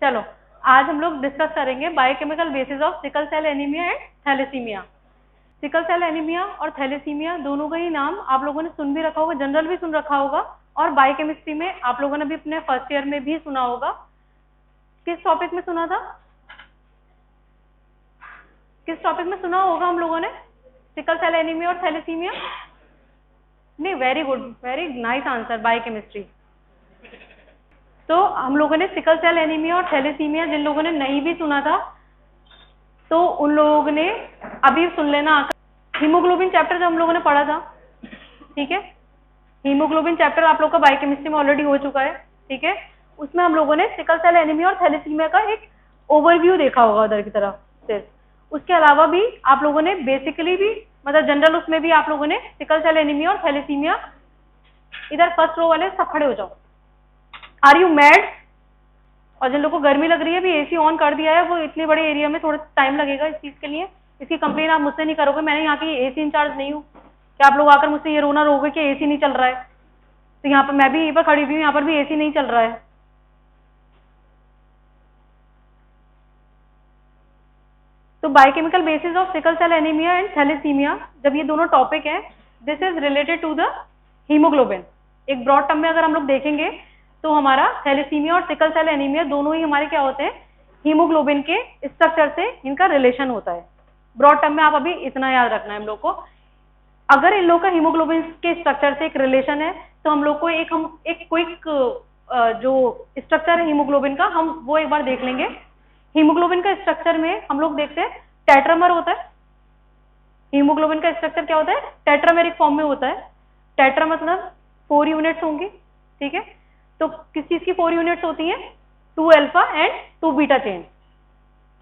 चलो आज हम लोग डिस्कस करेंगे biochemical basis of sickle cell anaemia and thalassaemia. Sickle cell anaemia और थैलेसीमिया दोनों का ही नाम आप लोगों ने सुन भी रखा होगा, जनरल भी सुन रखा होगा, और बायोकेमिस्ट्री में आप लोगों ने भी अपने फर्स्ट ईयर में भी सुना होगा। किस टॉपिक में सुना था? किस टॉपिक में सुना होगा हम लोगों ने सिकल सेल एनीमिया और थैलेसीमिया? नहीं, very good, very nice answer, biochemistry. तो हम लोगों ने सिकल सेल एनीमिया और थैलेसीमिया, जिन लोगों ने नहीं भी सुना था तो उन लोगों ने अभी सुन लेना। हीमोग्लोबिन चैप्टर जो हम लोगों ने पढ़ा था, ठीक है, हीमोग्लोबिन चैप्टर आप लोग का बायोकेमिस्ट्री में ऑलरेडी हो चुका है, ठीक है। उसमें हम लोगों ने सिकल सेल एनीमिया और थैलेसीमिया का एक ओवरव्यू देखा होगा उधर की तरफ से। उसके अलावा भी आप लोगों ने बेसिकली भी, मतलब जनरल, उसमें भी आप लोगों ने सिकल सेल एनीमिया और थैलेसीमिया, इधर फर्स्ट रो वाले सब खड़े हो जाओ। Are you mad? और जिन लोगों को गर्मी लग रही है भी एसी ऑन कर दिया है, वो इतने बड़े एरिया में थोड़ा टाइम लगेगा इस चीज के लिए। इसकी कंप्लेन आप मुझसे नहीं करोगे, मैंने यहाँ की एसी इंचार्ज नहीं हूँ कि आप लोग आकर मुझसे ये रोना रोगे कि एसी नहीं चल रहा है। तो यहाँ पर मैं भी यहीं पर खड़ी हुई हूँ, यहाँ पर भी एसी नहीं चल रहा है। तो biochemical basis of sickle cell anaemia and thalassaemia, जब ये दोनों टॉपिक है, this is related to the haemoglobin. एक ब्रॉड टर्म में अगर हम लोग देखेंगे तो हमारा थैलेसीमिया और सिकल सेल एनीमिया दोनों ही हमारे क्या होते हैं, हीमोग्लोबिन के स्ट्रक्चर से इनका रिलेशन होता है। ब्रॉड टर्म में आप अभी इतना याद रखना है हम लोग को। अगर इन लोग का हीमोग्लोबिन के स्ट्रक्चर से एक रिलेशन है तो हम लोग को एक क्विक जो स्ट्रक्चर है हीमोग्लोबिन का, हम वो एक बार देख लेंगे। हीमोग्लोबिन का स्ट्रक्चर में हम लोग देखते हैं टेट्रामर होता है। हीमोग्लोबिन का स्ट्रक्चर क्या होता है? टेट्रामेरिक फॉर्म में होता है। टेट्रा मतलब 4 यूनिट्स होंगी, ठीक है। तो किस चीज की 4 यूनिट्स होती हैं? 2 अल्फा एंड 2 बीटा चेन,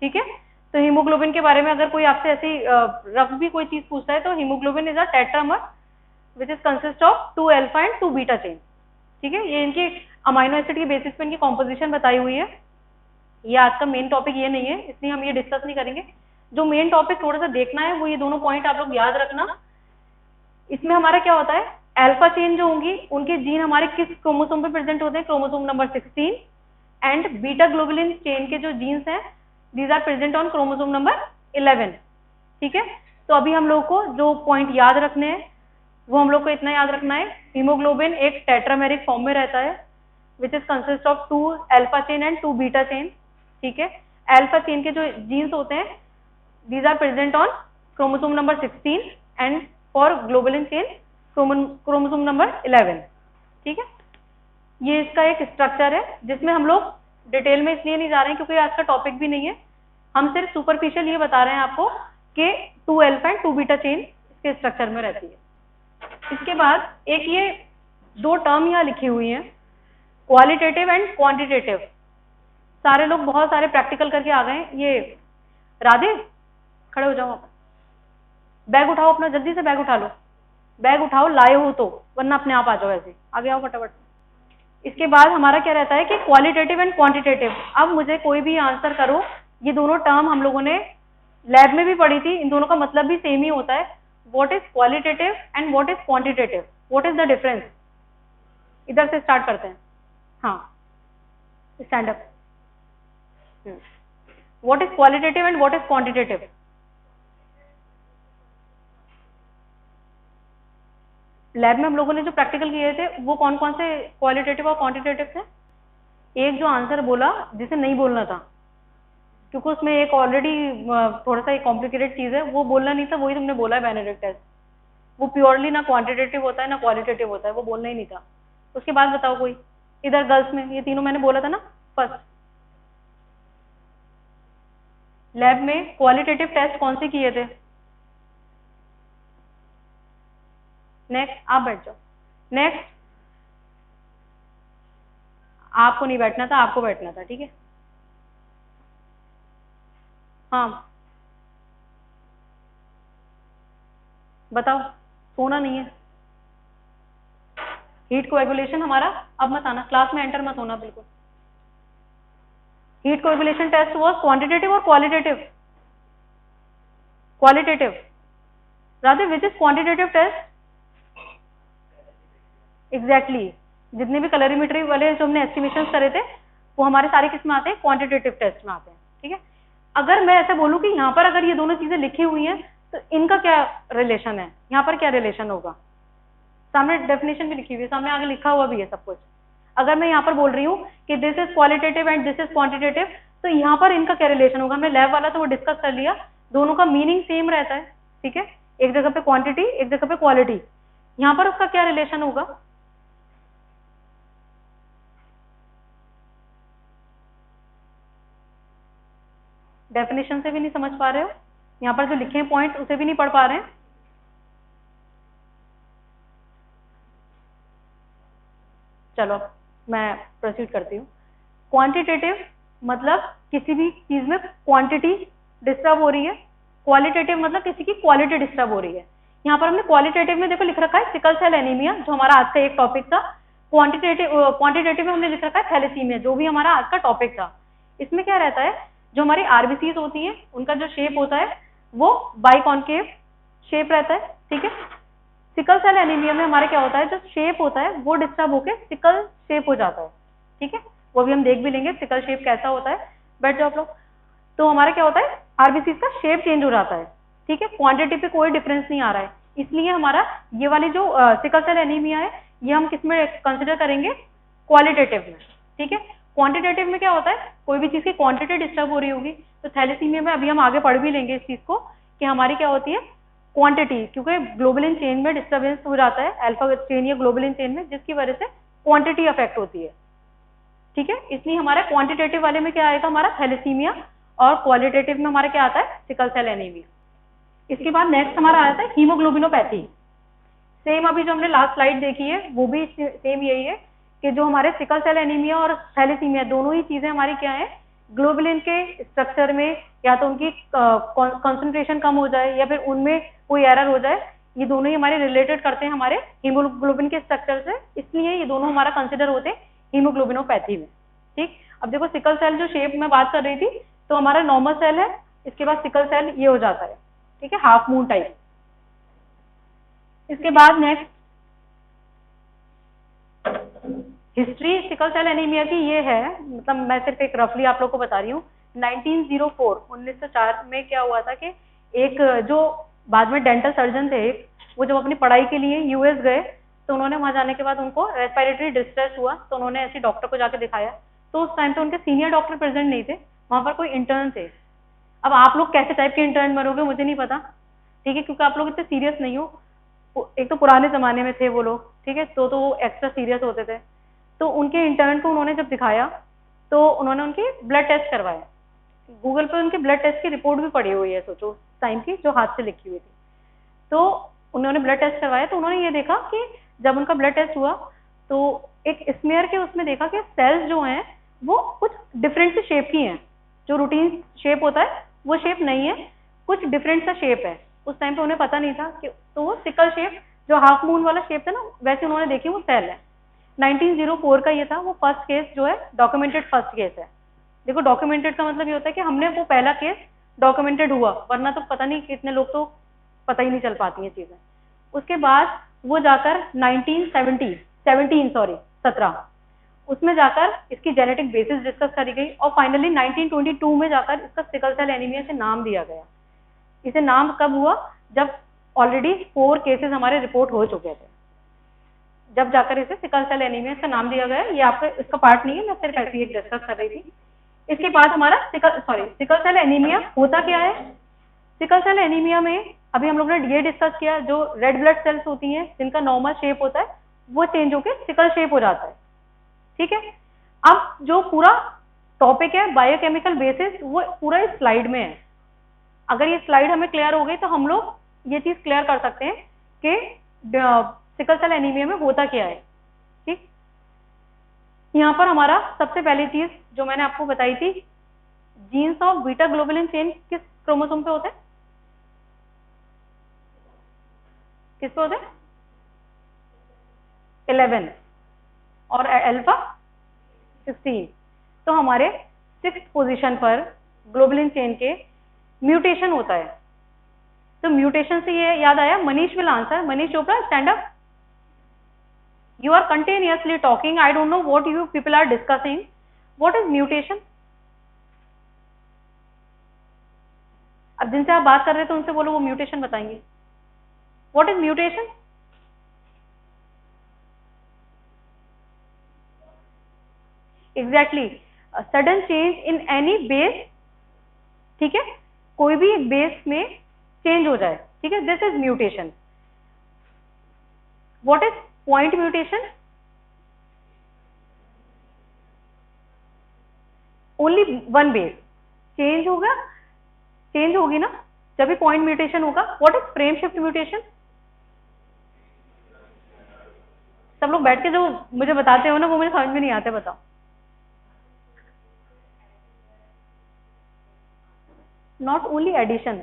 ठीक है। तो हीमोग्लोबिन के बारे में अगर कोई आपसे ऐसी रफ भी कोई चीज पूछता है तो haemoglobin is a tetramer which is consist of 2 alpha and 2 beta chain, ठीक है। ये इनकी अमाइनो एसिड के बेसिस पे इनकी कॉम्पोजिशन बताई हुई है। ये आज का मेन टॉपिक ये नहीं है, इसलिए हम ये डिस्कस नहीं करेंगे। जो मेन टॉपिक थोड़ा सा देखना है वो ये दोनों पॉइंट आप लोग याद रखना। इसमें हमारा क्या होता है, अल्फा चेन जो होंगी उनके जीन हमारे किस क्रोमोसोम पे प्रेजेंट होते हैं? Chromosome number 16। And beta globulin chain के जो जीन्स हैं these are present on chromosome number 11, ठीक है। तो अभी हम लोग को जो पॉइंट याद रखने हैं वो हम लोग को इतना याद रखना है, हीमोग्लोबिन एक टेट्रामेरिक फॉर्म में रहता है which is consist of 2 alpha chain and 2 beta chain, ठीक है। अल्फा चेन के जो जीन्स होते हैं these are present on chromosome number 16 and for globulin chain chromosome number 11, ठीक है। ये इसका एक स्ट्रक्चर है जिसमें हम लोग डिटेल में इसलिए नहीं जा रहे हैं क्योंकि आज का टॉपिक भी नहीं है। हम सिर्फ सुपरफिशियल ये बता रहे हैं आपको कि 2 अल्फा एंड 2 बीटा चेन इसके स्ट्रक्चर में रहती है। इसके बाद एक ये 2 टर्म यहाँ लिखी हुई हैं, क्वालिटेटिव एंड क्वांटिटेटिव। सारे लोग बहुत सारे प्रैक्टिकल करके आ गए। ये राधे खड़े हो जाओ, बैग उठाओ अपना, जल्दी से बैग उठा लो, बैग उठाओ, लाए हो तो, वरना अपने आप आ जाओ, ऐसे आगे आओ फटाफट। इसके बाद हमारा क्या रहता है कि क्वालिटेटिव एंड क्वांटिटेटिव। अब मुझे कोई भी आंसर करो, ये दोनों टर्म हम लोगों ने लैब में भी पढ़ी थी, इन दोनों का मतलब भी सेम ही होता है। What is qualitative and what is quantitative, what is the difference? इधर से स्टार्ट करते हैं। हाँ, stand up. What is qualitative and what is quantitative? Lab में हम लोगों ने जो प्रैक्टिकल किए थे वो कौन कौन से क्वालिटेटिव और क्वांटिटेटिव थे? एक जो आंसर बोला जिसे नहीं बोलना था, क्योंकि उसमें एक ऑलरेडी थोड़ा सा एक कॉम्प्लिकेटेड चीज है, वो बोलना नहीं था, वही तुमने बोला है बेनेडिक्ट टेस्ट। वो प्योरली ना क्वांटिटेटिव होता है ना क्वालिटेटिव होता है, वो बोलना ही नहीं था। उसके बाद बताओ कोई, इधर गर्ल्स में ये तीनों मैंने बोला था ना फर्स्ट। लैब में क्वालिटेटिव टेस्ट कौन से किए थे? नेक्स्ट, आप बैठ जाओ। नेक्स्ट, आपको नहीं बैठना था, आपको बैठना था, ठीक है। हाँ बताओ, सोना नहीं है। हीट कोएगुलेशन हमारा, अब मत आना क्लास में, एंटर मत होना बिल्कुल। Heat coagulation test was quantitative और qualitative? Qualitative. Radhe, which is quantitative test? Exactly, जितने भी कलरीमेट्री वाले जो हमने एस्टिमेशन करे थे वो हमारे सारे किस में आते हैं, क्वांटिटेटिव टेस्ट में आते हैं, ठीक है। अगर मैं ऐसे बोलूं कि यहाँ पर अगर ये दोनों चीजें लिखी हुई हैं तो इनका क्या रिलेशन है, यहाँ पर क्या रिलेशन होगा, सामने डेफिनेशन भी लिखी हुई है, सामने आगे लिखा हुआ भी है सब कुछ। अगर मैं यहाँ पर बोल रही हूँ कि this is qualitative and this is quantitative, तो यहाँ पर इनका क्या रिलेशन होगा, हमने लैब वाला तो वो डिस्कस कर लिया, दोनों का मीनिंग सेम रहता है, ठीक है, एक जगह पे क्वांटिटी एक जगह पे क्वालिटी, यहाँ पर उसका क्या रिलेशन होगा, डेफिनेशन से भी नहीं समझ पा रहे हो, यहाँ पर जो लिखे हैं पॉइंट उसे भी नहीं पढ़ पा रहे हैं। चलो मैं प्रोसीड करती हूँ। क्वांटिटेटिव मतलब किसी भी चीज में क्वांटिटी डिस्टर्ब हो रही है, क्वालिटेटिव मतलब किसी की क्वालिटी डिस्टर्ब हो रही है। यहाँ पर हमने क्वालिटेटिव में देखो लिख रखा है सिकल सेल एनीमिया, जो हमारा आज का एक टॉपिक था। क्वांटिटेटिव में हमने लिख रखा है थैलेसीमिया, जो भी हमारा आज का टॉपिक था। इसमें क्या रहता है, जो हमारी आरबीसीज होती हैं उनका जो शेप होता है वो बाइकॉन्केव शेप रहता है, ठीक है। सिकल सेल एनीमिया में हमारे क्या होता है, जो शेप होता है वो डिस्टर्ब होकर सिकल शेप हो जाता है, ठीक है। वो भी हम देख भी लेंगे सिकल शेप कैसा होता है, बैठ जाओ आप लोग। तो हमारा क्या होता है, आरबीसी का शेप चेंज हो जाता है, ठीक है, क्वांटिटी पे कोई डिफरेंस नहीं आ रहा है। इसलिए हमारा ये वाली जो सिकल सेल एनीमिया है ये हम किस में कंसिडर करेंगे, क्वालिटेटिव में, ठीक है। क्वांटिटेटिव में क्या होता है, कोई भी चीज की क्वांटिटी डिस्टर्ब हो रही होगी। तो थैलेसीमिया में अभी हम आगे पढ़ भी लेंगे इस चीज को कि हमारी क्या होती है, क्वांटिटी, क्योंकि ग्लोबुलिन चेन में डिस्टर्बेंस हो जाता है, अल्फा चेन या ग्लोबुलिन चेन में, जिसकी वजह से क्वांटिटी अफेक्ट होती है, ठीक है। इसलिए हमारा क्वांटिटेटिव वाले में क्या आएगा, हमारा थैलेसीमिया, और क्वालिटेटिव में हमारा क्या आता है, सिकल सेल एनीमिया। इसके बाद नेक्स्ट हमारा आता है हीमोग्लोबिनोपैथी। सेम अभी जो हमने लास्ट स्लाइड देखी है वो भी सेम यही है कि जो हमारे सिकल सेल एनीमिया और थैलेसीमिया दोनों ही चीजें हमारी क्या है, ग्लोबुलिन के स्ट्रक्चर में या तो उनकी कंसंट्रेशन कम हो जाए या फिर उनमें कोई एरर हो जाए, ये दोनों ही हमारे रिलेटेड करते हैं हमारे हीमोग्लोबिन के स्ट्रक्चर से, इसलिए ये दोनों हमारा कंसिडर होते हैं हीमोग्लोबिनोपैथी में, ठीक। अब देखो सिकल सेल जो शेप में बात कर रही थी, तो हमारा नॉर्मल सेल है, इसके बाद सिकल सेल ये हो जाता है, ठीक है, हाफ मून टाइप। इसके बाद next history sickle cell anaemia की ये है, मतलब मैं सिर्फ एक रफली आप लोग को बता रही हूँ। 1904 में क्या हुआ था कि एक जो बाद में डेंटल सर्जन थे, वो जब अपनी पढ़ाई के लिए यूएस गए, तो उन्होंने वहां जाने के बाद उनको रेस्पिरेटरी डिस्ट्रेस हुआ, तो उन्होंने ऐसे डॉक्टर को जाके दिखाया। तो उस टाइम पे उनके सीनियर डॉक्टर प्रेजेंट नहीं थे, वहां पर कोई इंटर्न थे। अब आप लोग कैसे टाइप के इंटर्न बनोगे मुझे नहीं पता, ठीक है, क्योंकि आप लोग इतने सीरियस नहीं हो। एक तो पुराने जमाने में थे वो लोग, ठीक है, तो वो एक्स्ट्रा सीरियस होते थे। तो उनके इंटर्न को उन्होंने जब दिखाया तो उन्होंने उनकी ब्लड टेस्ट करवाया। गूगल पे उनके ब्लड टेस्ट की रिपोर्ट भी पड़ी हुई है, सोचो उस टाइम की, जो हाथ से लिखी हुई थी। तो उन्होंने ब्लड टेस्ट करवाया, तो उन्होंने ये देखा कि जब उनका ब्लड टेस्ट हुआ तो एक स्मेयर के उसमें देखा कि सेल्स जो हैं वो कुछ डिफरेंट से शेप की हैं, जो रूटीन शेप होता है वो शेप नहीं है, कुछ डिफरेंट सा शेप है। उस टाइम पे उन्हें पता नहीं था कि, तो वो सिकल शेप जो हाफ मून वाला शेप था ना, वैसे उन्होंने देखी वो सेल है। 1904 का ये था, वो फर्स्ट केस जो है डॉक्यूमेंटेड फर्स्ट केस है। देखो डॉक्यूमेंटेड का मतलब ये होता है कि हमने वो पहला केस डॉक्यूमेंटेड हुआ, वरना तो पता नहीं कितने लोग तो पता ही नहीं चल पाती हैं चीजें। उसके बाद वो जाकर 17 उसमें जाकर इसकी जेनेटिक बेसिस डिस्कस करी गई, और फाइनली 1922 में जाकर इसका सिकल सेल एनीमिया से नाम दिया गया। इसे नाम कब हुआ, जब ऑलरेडी 4 केसेस हमारे रिपोर्ट हो चुके थे, जब जाकर इसे सिकल सेल एनीमिया का नाम दिया गया। ये आपका इसका पार्ट नहीं है, मैं सिर्फ ऐसे ही डिस्कस कर रही थी। इसके बाद हमारा सिकल सेल एनीमिया होता क्या है। सिकल सेल एनीमिया में अभी हम लोग ने ये डिस्कस किया, जो रेड ब्लड सेल्स होती हैं जिनका नॉर्मल शेप होता है वो चेंज होकर सिकल शेप हो जाता है, ठीक है। अब जो पूरा टॉपिक है बायोकेमिकल बेसिस, वो पूरा इस स्लाइड में है। अगर ये स्लाइड हमें क्लियर हो गई तो हम लोग ये चीज क्लियर कर सकते हैं कि सिकल सेल एनीमिया में होता क्या है, ठीक। यहाँ पर हमारा सबसे पहली चीज जो मैंने आपको बताई थी, jeans of beta globulin chain किस क्रोमोसोम पे होते हैं, किस पे होते हैं, 11 और अल्फा 16। तो हमारे 6th पोजीशन पर ग्लोबुलिन चेन के म्यूटेशन होता है। तो म्यूटेशन से ये याद आया, Manish will answer. Manish Chopra, stand up. You are continuously talking. I don't know what you people are discussing. What is mutation? अब जिनसे आप बात कर रहे थे उनसे बोलो, वो म्यूटेशन बताएंगे। What is mutation? Exactly, sudden change in any base, ठीक है, कोई भी एक बेस में चेंज हो जाए, ठीक है, this is mutation. What is point mutation? Only one base change होगा, चेंज होगी ना जब भी पॉइंट म्यूटेशन होगा। What is frame shift mutation? सब लोग बैठ के जो मुझे बताते हो ना, वो मुझे समझ में नहीं आते, बताओ। Not only addition,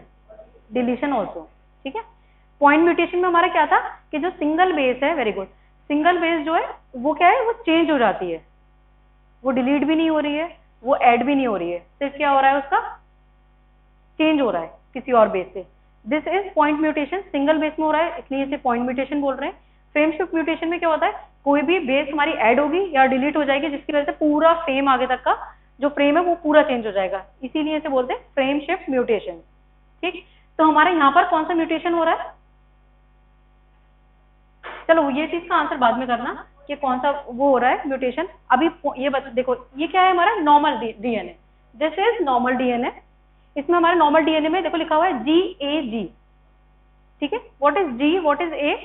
deletion also, ठीक है। पॉइंट म्यूटेशन में हमारा क्या था कि जो सिंगल बेस है, वेरी गुड, सिंगल बेस जो है वो क्या है, वो चेंज हो जाती है, वो डिलीट भी नहीं हो रही है, वो ऐड भी नहीं हो रही है, सिर्फ क्या हो रहा है, उसका चेंज हो रहा है किसी और बेस से। This is point mutation, single base में हो रहा है, इसलिए इसे पॉइंट म्यूटेशन बोल रहे हैं। फ्रेम शिफ्ट म्यूटेशन में क्या होता है, कोई भी बेस हमारी ऐड होगी या डिलीट हो जाएगी, जिसकी वजह से पूरा फ्रेम आगे तक का जो फ्रेम है वो पूरा चेंज हो जाएगा, इसीलिए इसे बोलते हैं फ्रेम शिफ्ट म्यूटेशन, ठीक। तो हमारा यहाँ पर कौन सा म्यूटेशन हो रहा है? चलो ये चीज का आंसर बाद में करना कि कौन सा वो हो रहा है म्यूटेशन। अभी ये देखो, ये क्या है हमारा normal DNA, this is normal DNA. इसमें हमारे नॉर्मल डीएनए में देखो लिखा हुआ है GAG, ठीक है। What is G, what is A?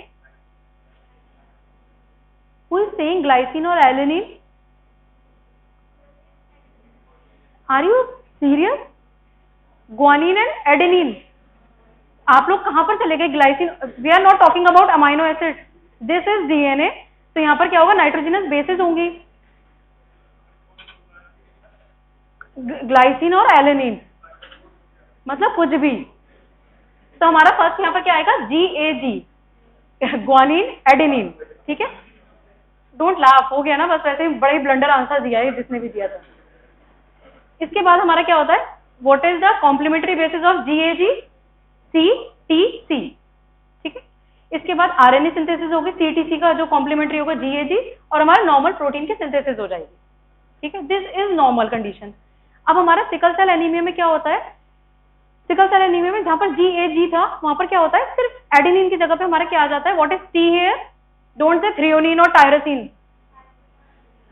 Who is saying glycine और alanine? Are you serious? Guanine and adenine, आप लोग कहां पर चले गए? Glycine, we are not talking about amino acid, this is DNA. तो यहां पर क्या होगा, नाइट्रोजनस बेसेस होंगी, ग्लाइसिन और एलेनिन, मतलब कुछ भी। तो हमारा फर्स्ट यहां पर क्या आएगा, GAG, ग्वानिन एडेनिन, ठीक है। डोंट लाफ, हो गया ना, बस वैसे ही बड़े ब्लंडर आंसर दिया है जिसने भी दिया था। इसके बाद हमारा क्या होता है, what is the complementary basis of GAG? CTC, ठीक है। इसके बाद RNA सिंथेसिस होगी, CTC का जो कॉम्प्लीमेंट्री होगा GAG, और हमारा नॉर्मल प्रोटीन की सिंथेसिस हो जाएगी, ठीक है। This is normal condition. अब हमारा सिकल सेल एनीमिया में क्या होता है, सिकल सेल एनीमिया में जहां पर GAG था वहां पर क्या होता है, सिर्फ एडेनिन की जगह पे हमारा क्या आ जाता है, what is T here? Don't say threonine और टायरोसिन,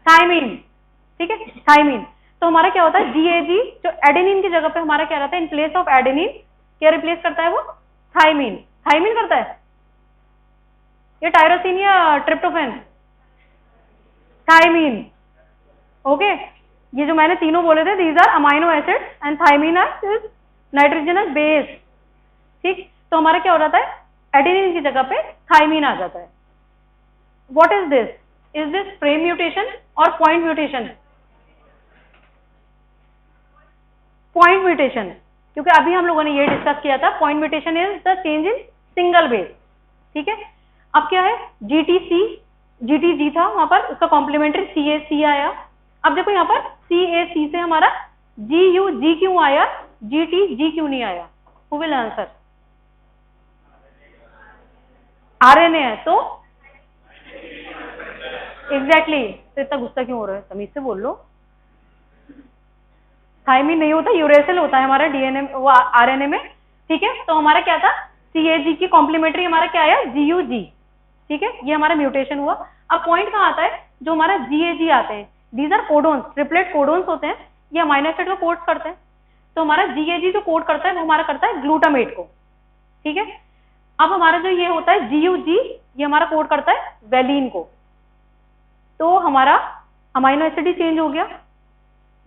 थायमिन, ठीक है, थायमिन। तो हमारा क्या होता है, GAG जो एडेनिन की जगह पे हमारा क्या रहता है, इन प्लेस ऑफ एडेनिन क्या रिप्लेस करता है वो, थायमिन, थायमिन करता है। ये टायरोसिन या ट्रिप्टोफैन? Thiamine, okay. ये जो मैंने तीनों बोले थे, these are amino acid and thymine are nitrogenous base, ठीक। तो हमारा क्या हो जाता है, एडेनिन की जगह पे थायमिन आ जाता है। What is this? Is this frame mutation और पॉइंट म्यूटेशन? पॉइंट म्यूटेशन, क्योंकि अभी हम लोगों ने ये डिस्कस किया था, point mutation is the change in single base, ठीक है। अब क्या है, GTG था वहां पर, उसका कॉम्प्लीमेंट्री CAC आया। अब देखो यहाँ पर CAC से हमारा GUG क्यों आया, GTG क्यों नहीं आया? Who will answer? RNA है तो एग्जैक्टली, तो इतना गुस्सा क्यों हो रहा है, तमीज से बोल लो। थायमिन नहीं होता, यूरेसिल होता है हमारा डीएनए वो RNA में, ठीक है। तो हमारा क्या था, CAG की कॉम्प्लीमेंट्री हमारा क्या आया, GUG, ठीक है, ये हमारा म्यूटेशन हुआ। अब पॉइंट कहाँ आता है, जो हमारा GAG आते हैं, these are codons, triplet codons होते हैं, ये अमाइनो एसिड को कोड करते हैं। तो हमारा GAG जो कोड करता है वो हमारा करता है ग्लूटामेट को, ठीक है। अब हमारा जो ये होता है GUG, ये हमारा कोड करता है वेलिन को। तो हमारा अमाइनो एसिड ही चेंज हो गया,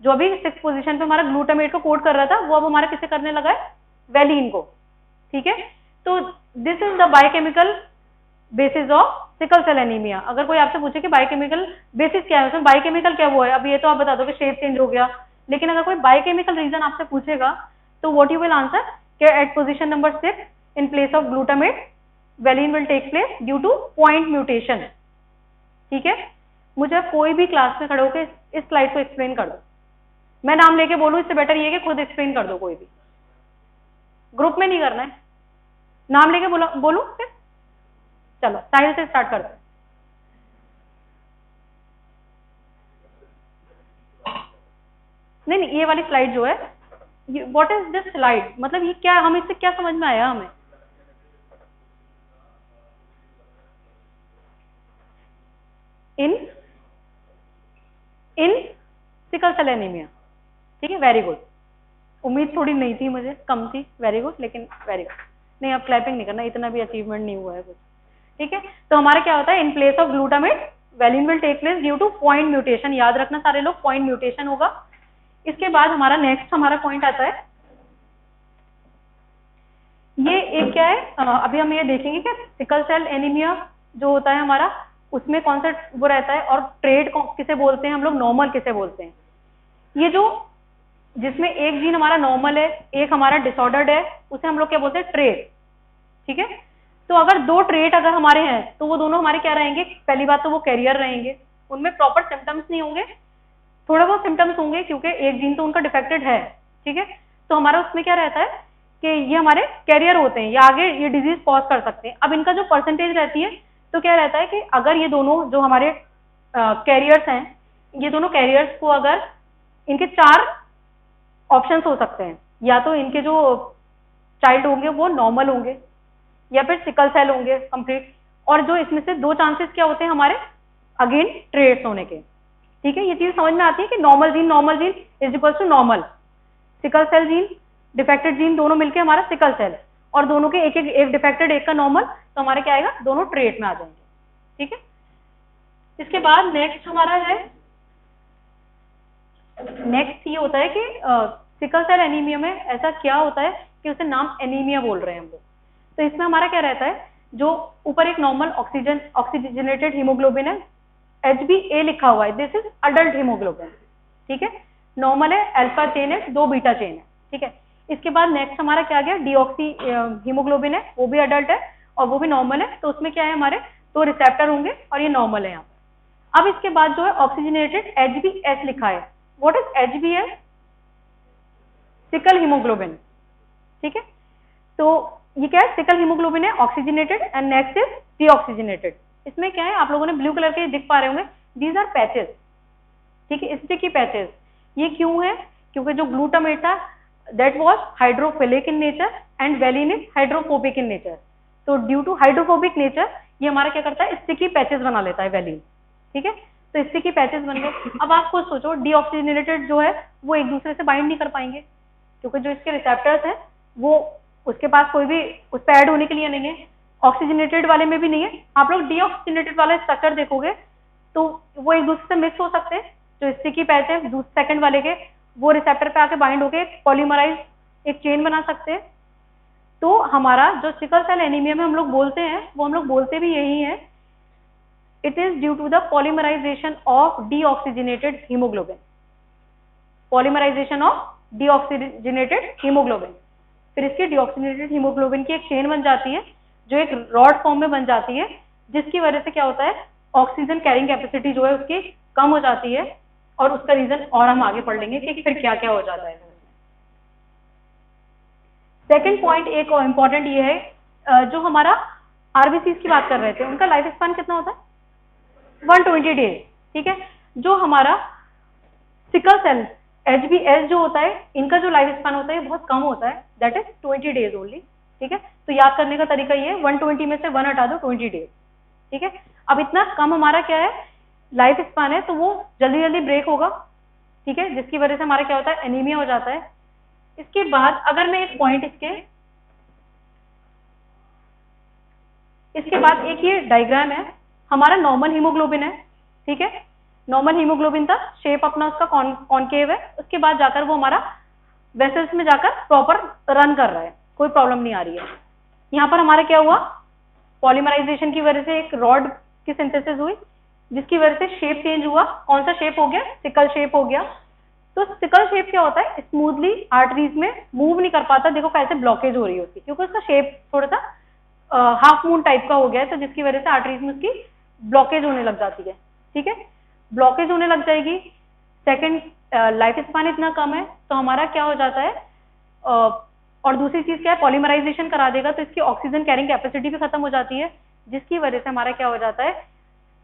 जो अभी 6th पोजीशन पे हमारा ग्लूटामेट को कोड कर रहा था, वो अब हमारा किसे करने लगा है, वेलिन को, ठीक है। तो this is the biochemical basis of sickle cell anaemia. अगर कोई आपसे पूछे कि बायोकेमिकल बेसिस क्या है, उसमें बायोकेमिकल क्या वो है, अब ये तो आप बता दो कि शेप चेंज हो गया, लेकिन अगर कोई बायोकेमिकल रीजन आपसे पूछेगा तो व्हाट यू विल आंसर, कि at position number 6 in place of glutamate valine will take place due to point mutation, ठीक है। मुझे अब कोई भी क्लास में खड़े होकर इस स्लाइड को एक्सप्लेन कर दो, मैं नाम लेके बोलूं इससे बेटर ये कि खुद एक्सप्लेन कर दो, कोई भी ग्रुप में नहीं करना है, नाम लेके बोलूं फिर। चलो साहिल से स्टार्ट करते हैं। नहीं नहीं, ये वाली स्लाइड जो है, व्हाट इज दिस स्लाइड, मतलब ये क्या, हम इससे क्या समझ में आया हमें? इन सिकल सेल एनीमिया, ठीक है, वेरी गुड। उम्मीद थोड़ी नहीं थी मुझे, कम थी, वेरी गुड, लेकिन वेरी गुड। नहीं, अब क्लैपिंग नहीं करना, इतना भी अचीवमेंट नहीं हुआ है कुछ, ठीक है। तो हमारा क्या होता है, in place of glutamate valine will take place due to point mutation, याद रखना सारे लोग, पॉइंट म्यूटेशन होगा। इसके बाद हमारा नेक्स्ट हमारा पॉइंट आता है, ये एक क्या है, अभी हम ये देखेंगे कि सिकल सेल एनीमिया जो होता है हमारा, उसमें कौन सा वो रहता है, और ट्रेड किसे बोलते हैं हम लोग, नॉर्मल किसे बोलते हैं। ये जो जिसमें एक जीन हमारा नॉर्मल है, एक हमारा डिसऑर्डर्ड है, उसे हम लोग क्या बोलते हैं, ट्रेड, ठीक है। तो अगर दो ट्रेट अगर हमारे हैं तो वो दोनों हमारे क्या रहेंगे, पहली बात तो वो कैरियर रहेंगे, उनमें प्रॉपर सिम्टम्स नहीं होंगे, थोड़े बहुत सिम्टम्स होंगे क्योंकि एक जीन तो उनका डिफेक्टेड है, ठीक है। तो हमारा उसमें क्या रहता है कि ये हमारे कैरियर होते हैं, या आगे ये डिजीज कॉज कर सकते हैं। अब इनका जो परसेंटेज रहती है, तो क्या रहता है कि अगर ये दोनों जो हमारे कैरियर्स हैं, ये दोनों कैरियर्स को अगर इनके 4 ऑप्शंस हो सकते हैं, या तो इनके जो चाइल्ड होंगे वो नॉर्मल होंगे, या फिर सिकल सेल होंगे कंप्लीट, और जो इसमें से 2 चांसेस क्या होते हैं हमारे, अगेन ट्रेड्स होने के, ठीक है। ये चीज समझ में आती है कि normal gene is equal to normal, sickle cell gene defected gene दोनों मिलके हमारा सिकल सेल, और दोनों के एक डिफेक्टेड एक का नॉर्मल, तो हमारे क्या आएगा, दोनों ट्रेट में आ जाएंगे, ठीक है। इसके बाद नेक्स्ट हमारा है, नेक्स्ट ये होता है कि सिकल सेल एनीमिया में ऐसा क्या होता है कि उसे नाम एनीमिया बोल रहे हैं हम लोग। तो इसमें हमारा क्या रहता है, जो ऊपर एक नॉर्मल ऑक्सीजनेटेड हीमोग्लोबिन है, HbA लिखा हुआ है, दिस इज अडल्ट हीमोग्लोबिन, ठीक है। नॉर्मल है, अल्फा चेन है, 2 बीटा चेन है, ठीक है। इसके बाद नेक्स्ट हमारा क्या गया, डीऑक्सी हीमोग्लोबिन है, वो भी अडल्ट है और वो भी नॉर्मल है। तो उसमें क्या है, हमारे 2 रिसेप्टर होंगे और ये नॉर्मल है यहाँ पर। अब इसके बाद जो है ऑक्सीजनेटेड HbS लिखा है, what is HbS, sickle haemoglobin, ठीक है। तो ये क्या है, सिकल हीमोग्लोबिन है, oxygenated, and next is deoxygenated. इसमें क्या है, आप लोगों ने ब्लू कलर के दिख पा रहे होंगे, दीज आर पैचेस, ठीक है, स्टिकी पैचेस। ये क्यों है, क्योंकि जो ग्लूटामेट था that was hydrophilic in nature and valine is hydrophobic in nature. तो ड्यू टू हाइड्रोफोबिक नेचर ये हमारा क्या करता है, स्टिकी पैचेस बना लेता है वेलिन, ठीक है। तो स्टिकी पैचेस बन गए। अब आप खुद सोचो, डीऑक्सीजनेटेड जो है वो एक दूसरे से बाइंड नहीं कर पाएंगे, क्योंकि जो इसके रिसेप्टर्स हैं वो उसके पास कोई भी उस पर ऐड होने के लिए नहीं है, ऑक्सीजनेटेड वाले में भी नहीं है। आप लोग डीऑक्सीजनेटेड वाला स्ट्रक्चर देखोगे तो वो एक दूसरे से मिक्स हो सकते हैं, जो स्टिकी पैच है सेकंड वाले के, वो रिसेप्टर पे आके बाइंड होके पॉलीमराइज एक चेन बना सकते हैं। तो हमारा जो सिकल सेल एनीमिया में हम लोग बोलते हैं, वो हम लोग बोलते भी यही है, it is due to the polymerisation of deoxygenated haemoglobin, polymerisation of deoxygenated haemoglobin. फिर इसके डीऑक्सीजनेटेड हीमोग्लोबिन की एक चेन बन जाती है, जो एक रॉड फॉर्म में बन जाती है, जिसकी वजह से क्या होता है, ऑक्सीजन कैरिंग कैपेसिटी जो है उसकी कम हो जाती है, और उसका रीजन और हम आगे पढ़ लेंगे कि फिर क्या क्या हो जाता है। सेकंड पॉइंट एक और इम्पॉर्टेंट ये है, जो हमारा आरबीसी की बात कर रहे थे, उनका लाइफ स्पैन कितना होता है, 120 डेज, ठीक है। जो हमारा सिकल सेल HbS जो होता है, इनका जो लाइफ स्पैन होता है बहुत कम होता है, दैट इज 20 डेज ओनली, ठीक है। तो याद करने का तरीका ये है, 120 में से 1 हटा दो, 20 डेज, ठीक है। अब इतना कम हमारा क्या है लाइफ स्पैन है, तो वो जल्दी जल्दी ब्रेक होगा, ठीक है, जिसकी वजह से हमारा क्या होता है, एनीमिया हो जाता है। इसके बाद अगर मैं एक पॉइंट इसके बाद एक ये डायग्राम है, हमारा नॉर्मल हीमोग्लोबिन है, ठीक है, नॉर्मल हीमोग्लोबिन था, शेप अपना उसका कॉनकेव है। उसके बाद जाकर वो हमारा वेसल्स में जाकर प्रॉपर रन कर रहा है, कोई प्रॉब्लम नहीं आ रही है। यहाँ पर हमारा क्या हुआ, पॉलीमराइजेशन की वजह से एक रॉड की सिंथेसिस हुई, जिसकी वजह से शेप चेंज हुआ। कौन सा शेप हो गया, सिकल शेप हो गया। तो सिकल शेप क्या होता है, स्मूथली आर्टरीज में मूव नहीं कर पाता, देखो कैसे ब्लॉकेज हो रही है उसकी, क्योंकि उसका शेप थोड़ा सा हाफ मून टाइप का हो गया है, तो जिसकी वजह से आर्टरीज में उसकी ब्लॉकेज होने लग जाती है, ठीक है, ब्लॉकेज होने लग जाएगी। सेकंड, लाइफ स्पैन इतना कम है, तो हमारा क्या हो जाता है, और दूसरी चीज क्या है, पॉलीमराइजेशन करा देगा, तो इसकी ऑक्सीजन कैरिंग कैपेसिटी भी खत्म हो जाती है, जिसकी वजह से हमारा क्या हो जाता है,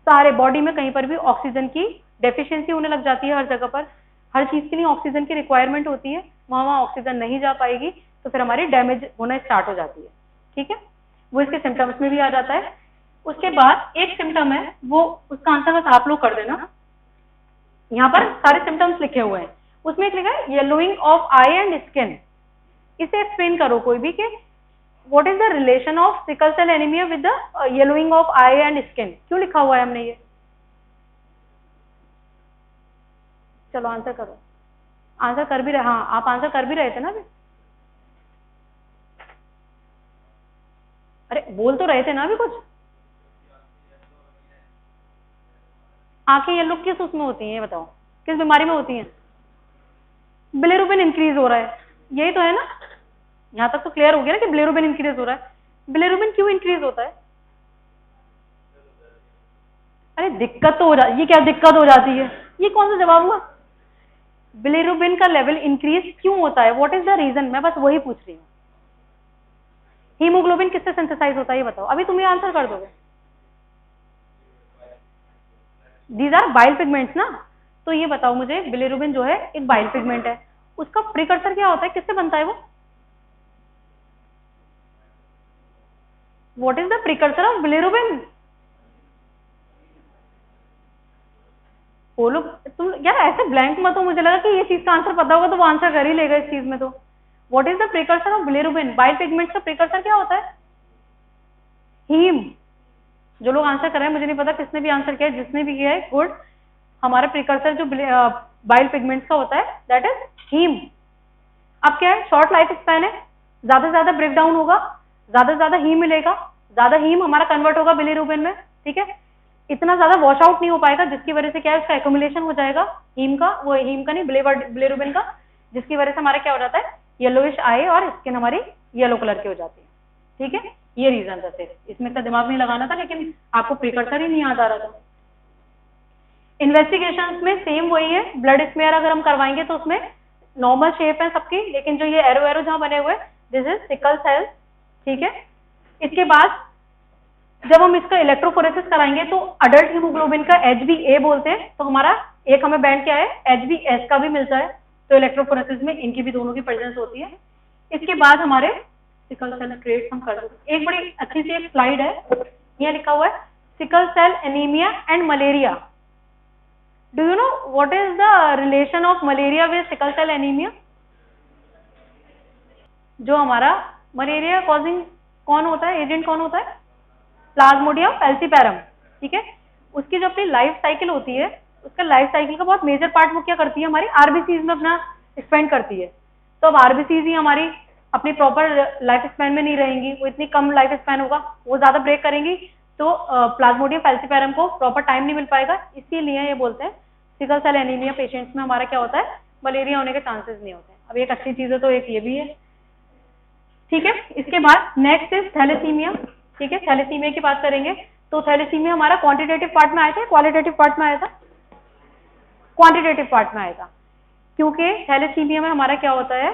सारे बॉडी में कहीं पर भी ऑक्सीजन की डेफिशिएंसी होने लग जाती है हर जगह पर। हर चीज के लिए ऑक्सीजन की रिक्वायरमेंट होती है, वहां ऑक्सीजन नहीं जा पाएगी तो फिर हमारी डैमेज होना स्टार्ट हो जाती है। ठीक है, वो इसके सिम्टम्स में भी आ जाता है। उसके बाद एक सिम्टम है, वो उसका आंसर बस आप लोग कर देना। यहाँ पर सारे सिम्टम्स लिखे हुए हैं, उसमें एक लिखा है yellowing of eye and skin. इसे एक्सप्लेन करो कोई भी कि what is the relation of sickle cell anaemia with the yellowing of eye and skin, क्यों लिखा हुआ है हमने ये? चलो आंसर करो। आंसर कर भी रहे, हाँ आप आंसर कर भी रहे थे ना अभी। अरे बोल तो रहे थे ना अभी कुछ। आंखें येलो किस उसमें होती हैं ये बताओ, किस बीमारी में होती हैं? बिलिरुबिन इंक्रीज हो रहा है, यही तो है ना। यहां तक तो क्लियर हो गया ना कि बिलिरुबिन इंक्रीज हो रहा है। बिलिरुबिन क्यों इंक्रीज होता है? अरे दिक्कत तो हो ये क्या दिक्कत हो जाती है, ये कौन सा जवाब हुआ? बिलिरुबिन का लेवल इंक्रीज क्यों होता है, व्हाट इज द रीजन, मैं बस वही पूछ रही हूँ। हीमोग्लोबिन किससे सिंथेसाइज होता है ये बताओ, अभी तुम ये आंसर कर दोगे। दीज आर बाइल पिगमेंट्स ना, तो ये बताओ मुझे, बिलिरुबिन जो है एक बाइल पिगमेंट है, उसका प्रिकर्सर क्या होता है, किससे बनता है वो? What is the precursor of bilirubin? बोलो तुम यार, ऐसे ब्लैंक मत हो, मुझे लगा कि ये चीज का आंसर पता होगा तो वो आंसर कर ही लेगा इस चीज में। तो what is the precursor of bilirubin? Bile pigments का प्रिकर्सर क्या होता है? हीम। जो लोग आंसर कर रहे हैं, मुझे नहीं पता किसने भी आंसर किया है, जिसने भी किया है गुड। हमारा प्रिकर्सर जो बाइल पिगमेंट्स का होता है दैट इज हीम। अब क्या है, शॉर्ट लाइफ स्पैन है, ज्यादा से ज्यादा ब्रेक डाउन होगा, ज्यादा से ज्यादा हीम मिलेगा, ज्यादा हीम हमारा कन्वर्ट होगा बिलिरुबिन में। ठीक है, इतना ज्यादा वॉश आउट नहीं हो पाएगा, जिसकी वजह से क्या है, इसका एक्यूमुलेशन हो जाएगा हीम का, वो हीम का नहीं बिलिरुबिन का, जिसकी वजह से हमारा क्या हो जाता है, येलोइश आई और स्किन हमारी येलो कलर की हो जाती है। ठीक है, ये रीजन था सिर्फ, इसमें इतना दिमाग नहीं लगाना था, लेकिन आपको प्रिकर्सर ही नहीं याद आ रहा था। इन्वेस्टिगेशंस में सेम वही है, ब्लड स्मेयर अगर हम करवाएंगे तो उसमें नॉर्मल शेप है सबकी, लेकिन जो ये एरो एरो जहां बने हुए दिस इज सिकल सेल। ठीक है, इसके बाद जब हम इसका इलेक्ट्रोफोरेसिस कराएंगे तो अडल्ट हीमोग्लोबिन का HbA बोलते हैं, तो हमारा एक हमें बैंड क्या है, HbS का भी मिलता है, तो इलेक्ट्रोफोरेसिस में इनकी भी दोनों की प्रेजेंस होती है। इसके बाद हमारे सिकल सेल ट्रेट्स हम कर सकते हैं। एक बड़ी अच्छी सी एक स्लाइड है, यह लिखा हुआ है sickle cell anaemia and malaria. Do you know what is the relation of malaria with sickle cell anaemia? जो हमारा मलेरिया कॉजिंग कौन होता है, एजेंट कौन होता है? Plasmodium falciparum. ठीक है, उसकी जो अपनी लाइफ साइकिल होती है, उसका लाइफ साइकिल का बहुत मेजर पार्ट वो क्या करती है, हमारी आरबीसीज में अपना स्पेंड करती है। तो अब आरबीसीज ही हमारी अपनी प्रॉपर लाइफ स्पैन में नहीं रहेंगी, वो इतनी कम लाइफ स्पैन होगा, वो ज्यादा ब्रेक करेंगी, तो प्लाज्मोडियम फैल्सीपैरम को प्रॉपर टाइम नहीं मिल पाएगा। इसीलिए ये बोलते हैं सिकल सेल एनीमिया पेशेंट्स में हमारा क्या होता है, मलेरिया होने के चांसेस नहीं होते। अब एक अच्छी चीज है तो एक ये भी है। ठीक है, इसके बाद नेक्स्ट इज थैलेसीमिया। ठीक है, थैलेसीमिया की बात करेंगे तो थैलेसीमिया हमारा क्वांटिटेटिव पार्ट में आया था, क्वालिटेटिव पार्ट में आया था? क्वांटिटेटिव पार्ट में आया था, क्योंकि थैलेसीमिया में हमारा क्या होता है,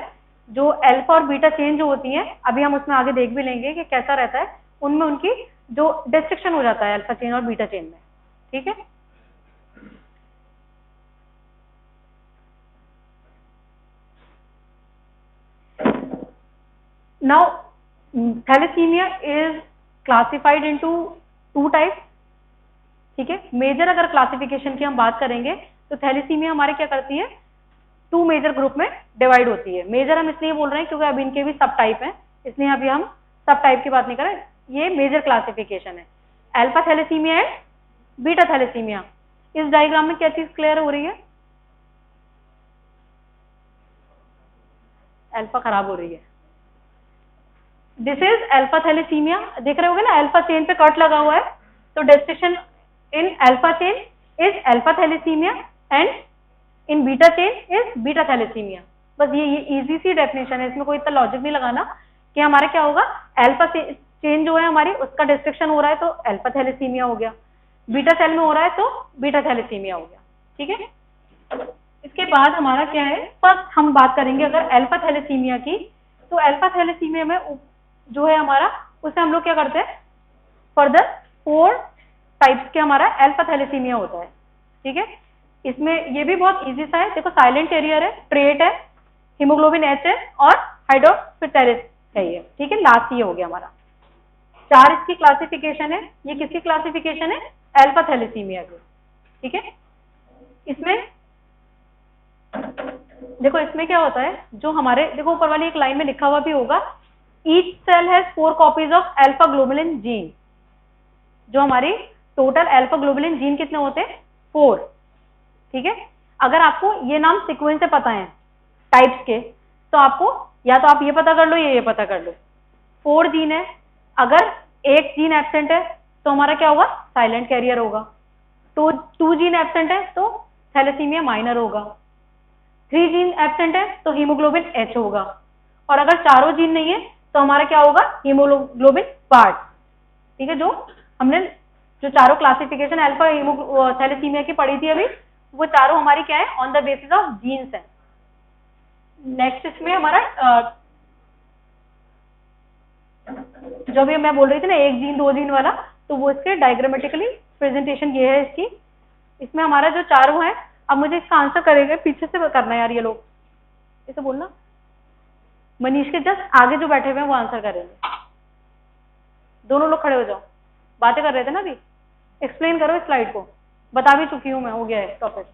जो अल्फा और बीटा चेन जो होती है, अभी हम उसमें आगे देख भी लेंगे कि कैसा रहता है, उनमें उनकी जो डिस्ट्रिक्शन हो जाता है अल्फा चेन और बीटा चेन में। ठीक है, now thalassaemia is classified into 2 types. ठीक है, मेजर अगर क्लासिफिकेशन की हम बात करेंगे तो थैलेसीमिया हमारे क्या करती है, 2 मेजर ग्रुप में डिवाइड होती है। मेजर हम इसलिए बोल रहे हैं क्योंकि अब इनके भी सब टाइप हैं, इसलिए अभी हम सब टाइप की बात नहीं कर रहे, ये मेजर क्लासिफिकेशन है। Alpha thalassaemia and beta thalassaemia. इस डायग्राम में क्या चीज क्लियर हो रही है? अल्फा खराब हो रही है। दिस इज अल्फा थैलेसीमिया, देख रहे होगे ना, अल्फा चेन पे कट लगा हुआ है, तो destination in alpha chain is alpha thalassaemia and in beta chain is beta thalassaemia. बस ये इजी सी डेफिनेशन है, इसमें कोई इतना लॉजिक नहीं लगाना कि हमारा क्या होगा, अल्फा चेन जो है हमारी उसका डिस्ट्रक्शन हो रहा है तो अल्फा थैलेसीमिया हो गया, बीटा सेल में हो रहा है तो बीटा थैलेसीमिया हो गया। ठीक है, इसके बाद हमारा क्या है, फर्स्ट हम बात करेंगे अगर अल्फा थैलेसीमिया की, तो अल्फा थैलेसीमिया में जो है हमारा, उससे हम लोग क्या करते हैं, फर्दर 4 टाइप्स के हमारा अल्फा थैलेसीमिया होता है। ठीक है, इसमें ये भी बहुत इजी सा है, देखो साइलेंट कैरियर है, ट्रेट है, हीमोग्लोबिन एच है और हाइड्रोक्सिटेरिस है ये, ठीक है। लास्ट ये हो गया हमारा। 4 इसकी क्लासिफिकेशन है। ये किसकी क्लासिफिकेशन है? अल्फा थैलेसीमिया की, ठीक है। इसमें देखो इसमें क्या होता है, जो हमारे देखो ऊपर वाली एक लाइन में लिखा हुआ भी होगा, each cell has 4 copies of alpha globulin gene. जो हमारी टोटल अल्फा ग्लोबुलिन जीन कितने होते हैं? 4, ठीक है। अगर आपको ये नाम सीक्वेंस से पता है टाइप्स के, तो आपको या तो आप ये पता कर लो या ये पता कर लो। 4 जीन है, अगर एक जीन एब्सेंट है तो हमारा क्या होगा? साइलेंट कैरियर होगा। 2 जीन एब्सेंट है तो थैलेसीमिया माइनर होगा। 3 जीन एब्सेंट है तो हीमोग्लोबिन एच होगा। और अगर चारों जीन नहीं है तो हमारा क्या होगा? हीमोग्लोबिन पार्ट, ठीक है। जो हमने जो चारों क्लासिफिकेशन अल्फा थैलेसीमिया की पढ़ी थी अभी, वो चारों हमारी क्या है? On the basis of genes है। नेक्स्ट इसमें हमारा जो भी मैं बोल रही थी ना 1 जीन 2 जीन वाला, तो वो इसके डायग्रामेटिकली प्रेजेंटेशन ये है इसकी। इसमें हमारा जो चारों है, अब मुझे इसका आंसर करेंगे पीछे से करना है यार, ये लोग इसे बोलना, मनीष के जस्ट आगे जो बैठे हुए हैं वो आंसर करेंगे। दोनों लोग खड़े हो जाओ, बातें कर रहे थे ना अभी, एक्सप्लेन करो इस स्लाइड को, बता भी चुकी हूं मैं, हो गया है टॉपिक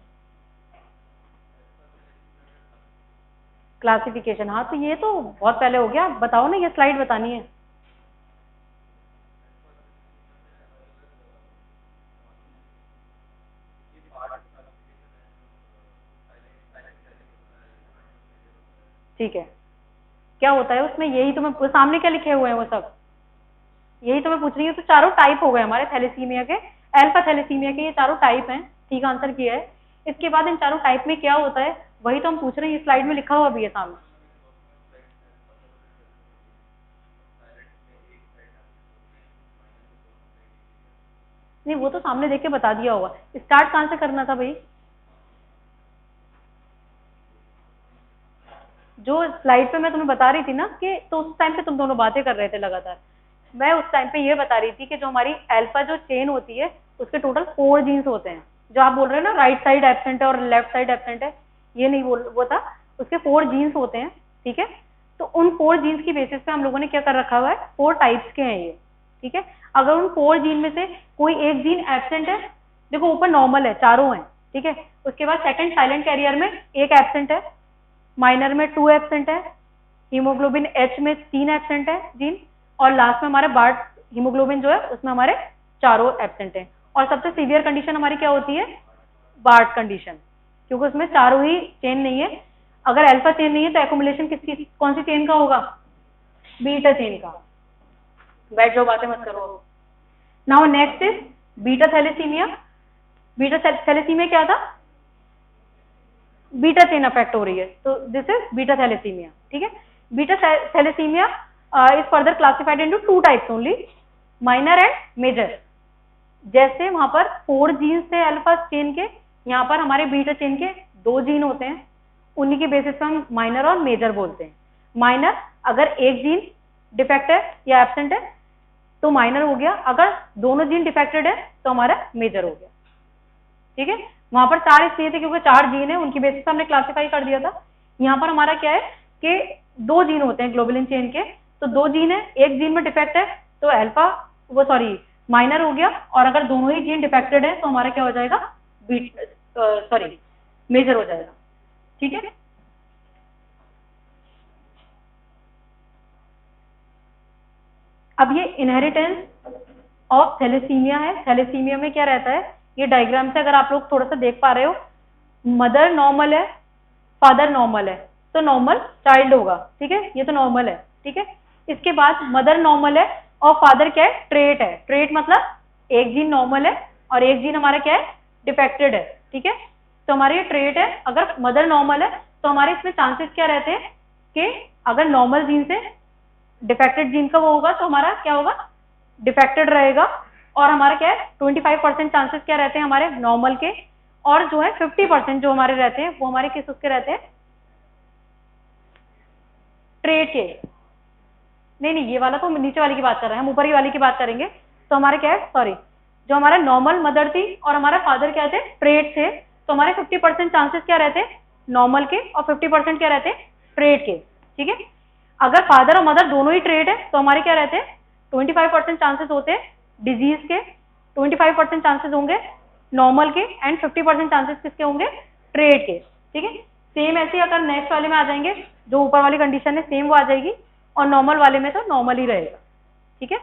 क्लासिफिकेशन। हाँ तो ये तो बहुत पहले हो गया, बताओ ना, ये स्लाइड बतानी है। ठीक है, क्या होता है उसमें? यही तो मैं सामने क्या लिखे हुए हैं वो सब, यही तो मैं पूछ रही हूँ। तो चारों टाइप हो गए हमारे थैलेसीमिया के, अल्फा थैलेसीमिया के ये चारों टाइप हैं, ठीक आंसर किया है। इसके बाद इन चारों टाइप में क्या होता है वही तो हम पूछ रहे हैं, स्लाइड में लिखा हुआ भी है सामने। नहीं वो तो सामने देख के बता दिया होगा। स्टार्ट कहाँ से करना था भाई? जो स्लाइड पे मैं तुम्हें बता रही थी ना कि, तो उस टाइम पे तुम दोनों बातें कर रहे थे लगातार। मैं उस टाइम पे ये बता रही थी कि जो हमारी अल्फा जो चेन होती है उसके टोटल 4 जीन्स होते हैं। जो आप बोल रहे हैं ना राइट साइड एब्सेंट है और लेफ्ट साइड एब्सेंट है, ये नहीं बोल वो था, उसके 4 जीन्स होते हैं, ठीक है। तो उन 4 जीन्स की बेसिस पे हम लोगों ने क्या कर रखा हुआ है, 4 टाइप्स के हैं ये, ठीक है। अगर उन 4 जीन में से कोई एक जीन एब्सेंट है, देखो ऊपर नॉर्मल है, चारों हैं, ठीक है। उसके बाद सेकंड साइलेंट कैरियर में एक एब्सेंट है, माइनर में 2 एब्सेंट है, हीमोग्लोबिन एच में 3 एब्सेंट है जीन, और लास्ट में हमारे बार्ट हीमोग्लोबिन जो है उसमें हमारे चारों एब्सेंट है। और सबसे सीवियर कंडीशन हमारी क्या होती है? बार्ट कंडीशन, क्योंकि उसमें चारों ही चेन नहीं है। अगर अल्फा चेन नहीं है तो एक्युमुलेशन किसकी, कौन सी चेन का होगा? बीटा चेन का। बैठ जाओ, बातें मत करो। Now next is beta thalassaemia. Beta thalassaemia क्या था? बीटा चेन अफेक्ट हो रही है, तो दिस इज बीटा थैलेसीमिया, ठीक है। Beta thalassaemia is further classified into 2 types only, minor and major. जैसे वहां पर 4 जीन्स थे अल्फा चेन के, यहाँ पर हमारे बीटा चेन के 2 जीन होते हैं, उन्हीं के बेसिस पे हम माइनर और मेजर बोलते हैं। माइनर अगर एक जीन डिफेक्ट है या एब्सेंट है तो माइनर हो गया, अगर दोनों जीन डिफेक्टेड है तो हमारा मेजर हो गया, ठीक है। वहां पर 4 इसलिए थे क्योंकि 4 जीन है, उनकी बेसिस पे हमने क्लासिफाई कर दिया था। यहाँ पर हमारा क्या है कि 2 जीन होते हैं ग्लोबुलिन चेन के, तो 2 जीन है, एक जीन में डिफेक्ट है तो अल्फा वो सॉरी माइनर हो गया, और अगर दोनों ही जीन डिफेक्टेड है तो हमारा क्या हो जाएगा? सॉरी मेजर हो जाएगा, ठीक है। अब ये इनहेरिटेंस ऑफ थैलेसीमिया है। थैलेसीमिया में क्या रहता है, ये डायग्राम से अगर आप लोग थोड़ा सा देख पा रहे हो, मदर नॉर्मल है, फादर नॉर्मल है, तो नॉर्मल चाइल्ड होगा, ठीक है। ये तो नॉर्मल है, ठीक है। इसके बाद मदर नॉर्मल है और फादर क्या है? ट्रेट है। ट्रेट मतलब एक जीन नॉर्मल है और एक जीन हमारा क्या है? डिफेक्टेड है, ठीक है। तो हमारे ये ट्रेट है। अगर मदर नॉर्मल है तो हमारे इसमें चांसेस क्या रहते हैं कि अगर नॉर्मल जीन से डिफेक्टेड जीन का वो होगा तो हमारा क्या होगा? डिफेक्टेड रहेगा। और हमारा क्या है? 25% चांसेस क्या रहते हैं हमारे नॉर्मल के, और जो है 50% जो हमारे रहते हैं वो हमारे किस उसके रहते हैं? ट्रेट के। नहीं ये वाला तो हम नीचे वाली की बात कर रहे हैं, हम ऊपर ही वाली की बात करेंगे। तो हमारे क्या है, सॉरी, जो हमारा नॉर्मल मदर थी और हमारा फादर क्या थे? ट्रेट थे, तो हमारे 50% चांसेस क्या रहते हैं, नॉर्मल के, और 50% क्या रहते हैं, ट्रेड के। ठीक है, अगर फादर और मदर दोनों ही ट्रेड है तो हमारे क्या रहते हैं, 25% चांसेस होते हैं डिजीज के, 25% चांसेस होंगे नॉर्मल के, एंड 50% चांसेस किसके होंगे, ट्रेड के। ठीक है, सेम ऐसे अगर नेक्स्ट वाले में आ जाएंगे, जो ऊपर वाली कंडीशन है सेम वो आ जाएगी, और नॉर्मल वाले में तो नॉर्मल ही रहेगा। ठीक है,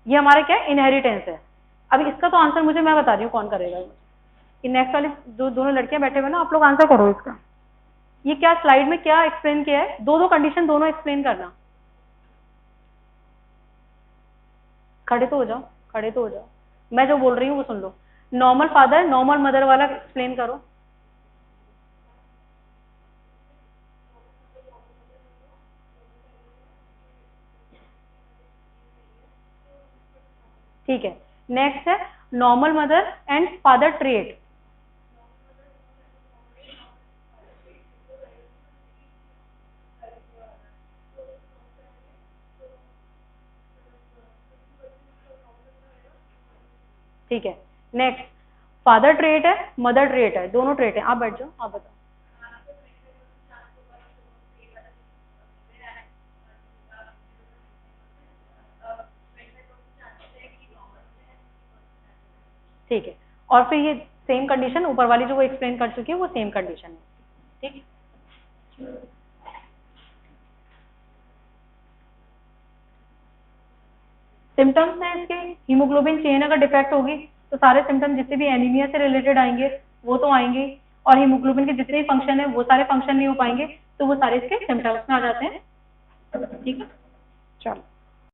ये हमारा क्या है, इनहेरिटेंस है। अब इसका तो आंसर मुझे मैं बता रही हूँ कौन करेगा। कि नेक्स्ट वाली जो दोनों लड़कियां बैठे हुए ना, आप लोग आंसर करो इसका। ये क्या स्लाइड में क्या एक्सप्लेन किया है, दो दो कंडीशन दोनों एक्सप्लेन करना। खड़े तो हो जाओ, खड़े तो हो जाओ, मैं जो बोल रही हूँ वो सुन लो। नॉर्मल फादर नॉर्मल मदर वाला एक्सप्लेन करो। ठीक है, नेक्स्ट है normal mother and father trait. ठीक है, नेक्स्ट फादर ट्रेट है, मदर ट्रेट है, दोनों ट्रेट है। आप बैठ जाओ, आप बताओ। ठीक है, और फिर ये सेम कंडीशन ऊपर वाली जो वो एक्सप्लेन कर चुकी है, वो सेम कंडीशन है। ठीक, सिम्टम्स हैं इसके, हीमोग्लोबिन चेन अगर डिफेक्ट होगी तो सारे सिम्टम्स जितने भी एनीमिया से रिलेटेड आएंगे वो तो आएंगे, और हीमोग्लोबिन के जितने भी फंक्शन है वो सारे फंक्शन नहीं हो पाएंगे, तो वो सारे इसके सिम्टम्स में आ जाते हैं। ठीक है, चलो।